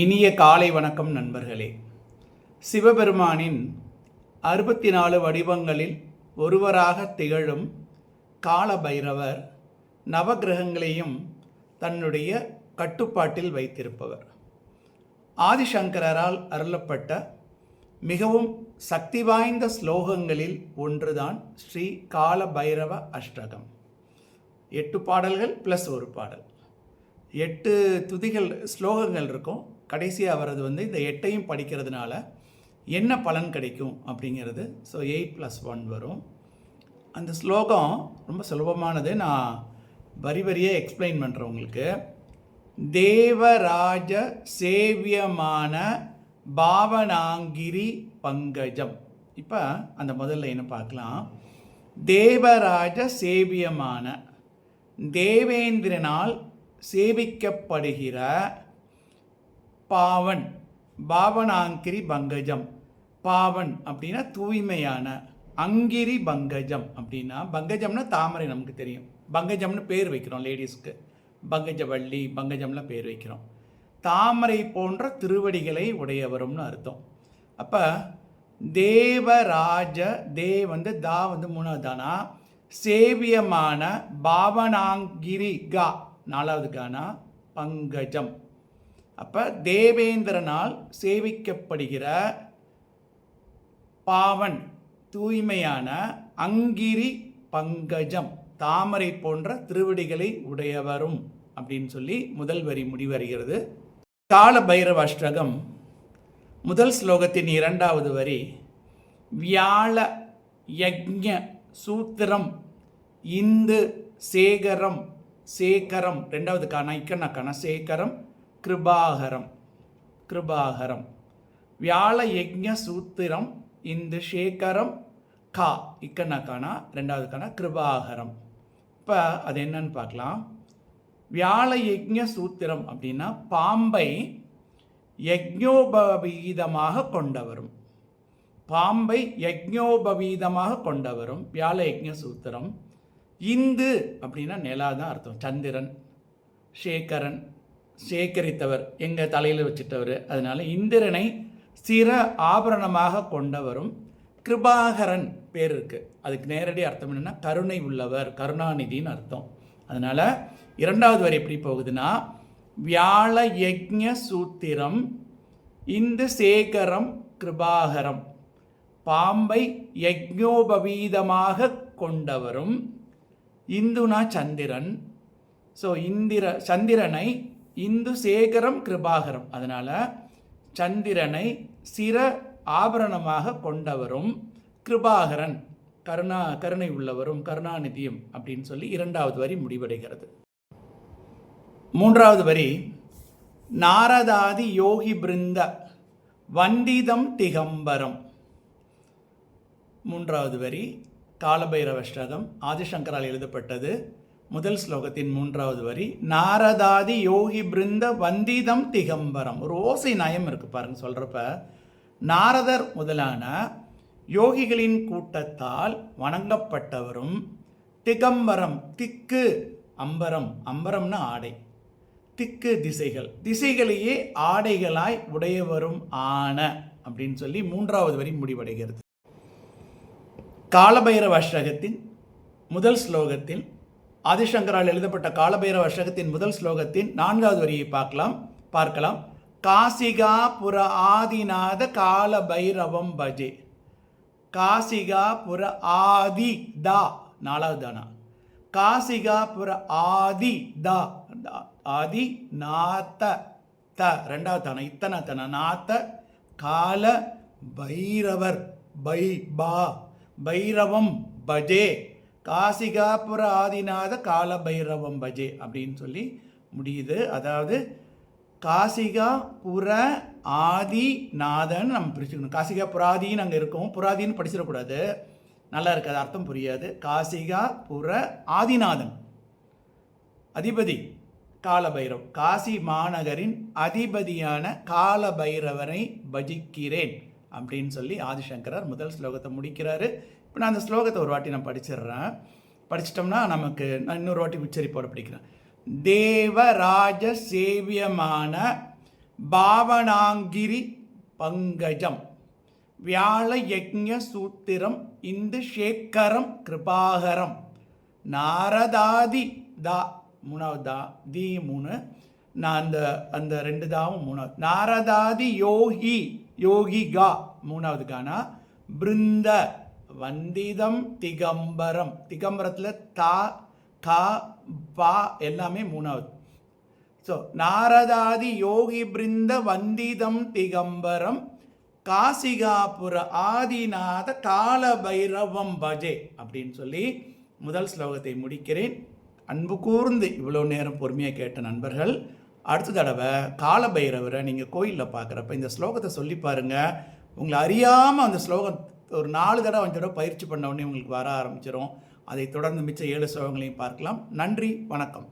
இனிய காலை வணக்கம் நண்பர்களே. சிவபெருமானின் 64 வடிவங்களில் ஒருவராக திகழும் கால பைரவர் நவகிரகங்களையும் தன்னுடைய கட்டுப்பாட்டில் வைத்திருப்பவர். ஆதிசங்கரால் அருளப்பட்ட மிகவும் சக்தி வாய்ந்த ஸ்லோகங்களில் ஒன்றுதான் ஸ்ரீ கால பைரவ அஷ்டகம். 8 பாடல்கள் ப்ளஸ் ஒரு பாடல், 8 துதிகள் ஸ்லோகங்கள் இருக்கும். கடைசியாக வர்றது இந்த 8ஐயும் படிக்கிறதுனால என்ன பலன் கிடைக்கும் அப்படிங்கிறது. ஸோ 8+1 வரும். அந்த ஸ்லோகம் ரொம்ப சுலபமானது. நான் வரி வரியாக எக்ஸ்பிளைன் பண்ணுறேன் உங்களுக்கு. தேவராஜ சேவியமான பாவனாங்கிரி பங்கஜம். இப்போ அந்த முதல்ல என்ன பார்க்கலாம். தேவராஜ சேவியமான, தேவேந்திரனால் சேவிக்கப்படுகிற பாவன், பாவனாங்கிரி பங்கஜம். பாவன் அப்படின்னா தூய்மையான, அங்கிரி பங்கஜம் அப்படின்னா, பங்கஜம்னா தாமரை நமக்கு தெரியும். பங்கஜம்னு பேர் வைக்கிறோம் லேடிஸ்க்கு, பங்கஜவள்ளி பங்கஜம்லாம் பேர் வைக்கிறோம். தாமரை போன்ற திருவடிகளை உடையவரும்னு அர்த்தம். அப்போ தேவராஜ, தா மூணாவது தானா, சேவியமான பாவனாங்கிரி கா நாலாவது கானா பங்கஜம். அப்போ தேவேந்திரனால் சேவிக்கப்படுகிற பாவன் தூய்மையான, அங்கிரி பங்கஜம் தாமரை போன்ற திருவடிகளை உடையவரும் அப்படின்னு சொல்லி முதல் வரி முடிவருகிறது. கால பைரவ அஷ்டகம் முதல் ஸ்லோகத்தின் 2வது வரி வியாழ யக்ஞ சூத்திரம் இந்து சேகரம், சேகரம் 2வது காணா இக்கண்ணக்கான சேகரம் கிருபாகரம், கிருபாகரம் வியாழ யக்ஞ சூத்திரம் இந்து சேகரம் கா இக்கண்ணக்கான 2வது காணா கிருபாகரம். இப்போ அது என்னன்னு பார்க்கலாம். வியாழ யக்ஞ சூத்திரம் அப்படின்னா பாம்பை யக்ஞோபவீதமாக கொண்டவரும், பாம்பை யக்ஞோபவீதமாக கொண்டவரும் வியாழ யக்ஞ சூத்திரம். இந்து அப்படின்னா நிலாதான் அர்த்தம், சந்திரன். சேகரன் சேகரித்தவர், எங்கள் தலையில் வச்சுட்டவர். அதனால் இந்திரனை சிர ஆபரணமாக கொண்டவரும். கிருபாகரன் பேர் இருக்குது, அதுக்கு நேரடி அர்த்தம் என்னென்னா கருணை உள்ளவர், கருணாநிதின்னு அர்த்தம். அதனால் 2வது வரி எப்படி போகுதுன்னா, வியாழ யக்ஞ சூத்திரம் இந்து சேகரம் கிருபாகரம், பாம்பை யக்ஞோபவீதமாக கொண்டவரும். இந்துனா சந்திரன். ஸோ சந்திரனை இந்து சேகரம் கிருபாகரம், அதனால் சந்திரனை சிர ஆபரணமாக கொண்டவரும், கிருபாகரன் கருணை உள்ளவரும், கருணாநிதியும் அப்படின்னு சொல்லி 2வது வரி முடிவடைகிறது. 3வது வரி நாரதாதி யோகி பிருந்த வந்திதம் திகம்பரம். 3வது வரி காலபைரவ அஷ்டகம் ஆதிசங்கரால் எழுதப்பட்டது. முதல் ஸ்லோகத்தின் 3வது வரி நாரதாதி யோகி பிருந்த வந்திதம் திகம்பரம். ஒரு ஓசை நயம் இருக்கு பாருங்க சொல்றப்ப. நாரதர் முதலான யோகிகளின் கூட்டத்தால் வணங்கப்பட்டவரும், திகம்பரம் திக்கு, அம்பரம் அம்பரம்னா ஆடை, திக்கு திசைகள், திசைகளையே ஆடைகளாய் உடையவரும் ஆன அப்படின்னு சொல்லி 3வது வரி முடிவடைகிறது. காலபைரவ அஷ்டகத்தின் முதல் ஸ்லோகத்தில், ஆதிசங்கரால் எழுதப்பட்ட காலபைரவ அஷ்டகத்தின் முதல் ஸ்லோகத்தின் 4வது வரியை பார்க்கலாம். காசிகா புர ஆதிநாத கால பைரவம் பஜே. காசிகா புர ஆதி தா 4வது தானா, காசிகா புர ஆதி தா, ஆதி நாத்த த 2வது தானா, இத்தனை தானா, நாத்த கால பைரவர் பைரவம் பஜே, காசிகாபுர ஆதிநாத கால பைரவம் பஜே அப்படின்னு சொல்லி முடியுது. அதாவது காசிகாபுர ஆதிநாதன் நம்ம பிரிச்சுக்கணும். காசிகா புராதின்னு அங்கே இருக்கும், புராதின்னு படிச்சிடக்கூடாது, நல்லா இருக்காது, அர்த்தம் புரியாது. காசிகாபுர ஆதிநாதன் அதிபதி காலபைரவ், காசி மாநகரின் அதிபதியான காலபைரவரை பஜிக்கிறேன் அப்படின்னு சொல்லி ஆதிசங்கரர் முதல் ஸ்லோகத்தை முடிக்கிறாரு. இப்போ நான் அந்த ஸ்லோகத்தை ஒரு வாட்டி நான் படிச்சிடுறேன். படிச்சிட்டோம்னா நமக்கு நான் இன்னொரு வாட்டி உச்சரிப்போட படிக்கிறேன். தேவராஜ சேவியமான பாவனாங்கிரி பங்கஜம் வியாழ யக்ஞ சூத்திரம் இந்து சேக்கரம் கிருபாகரம் நாரதாதி தா மூணாவது தா தி மூணு நான் அந்த ரெண்டு தாவும் மூணாவது நாரதாதி யோகிகா மூணாவது கானா பிருந்த வந்திதம் திகம்பரம் திகம்பரத்தில் தா கா பா எல்லாமே மூணாவது. ஸோ நாரதாதி யோகி பிருந்த வந்திதம் திகம்பரம் காசிகாபுர ஆதிநாத கால பைரவம் பஜே அப்படின்னு சொல்லி முதல் ஸ்லோகத்தை முடிக்கிறேன். அன்பு கூர்ந்து இவ்வளோ நேரம் பொறுமையாக கேட்ட நண்பர்கள், அடுத்த தடவை கால பைரவரை நீங்கள் கோயிலில் பார்க்குறப்ப இந்த ஸ்லோகத்தை சொல்லி பாருங்கள். உங்களை அறியாமல் அந்த ஸ்லோகம் ஒரு 4 தடவை 5 தடவை பயிற்சி பண்ண உடனே உங்களுக்கு வர ஆரம்பிச்சிடும். அதை தொடர்ந்து மிச்ச 7 ஸ்லோகங்களையும் பார்க்கலாம். நன்றி, வணக்கம்.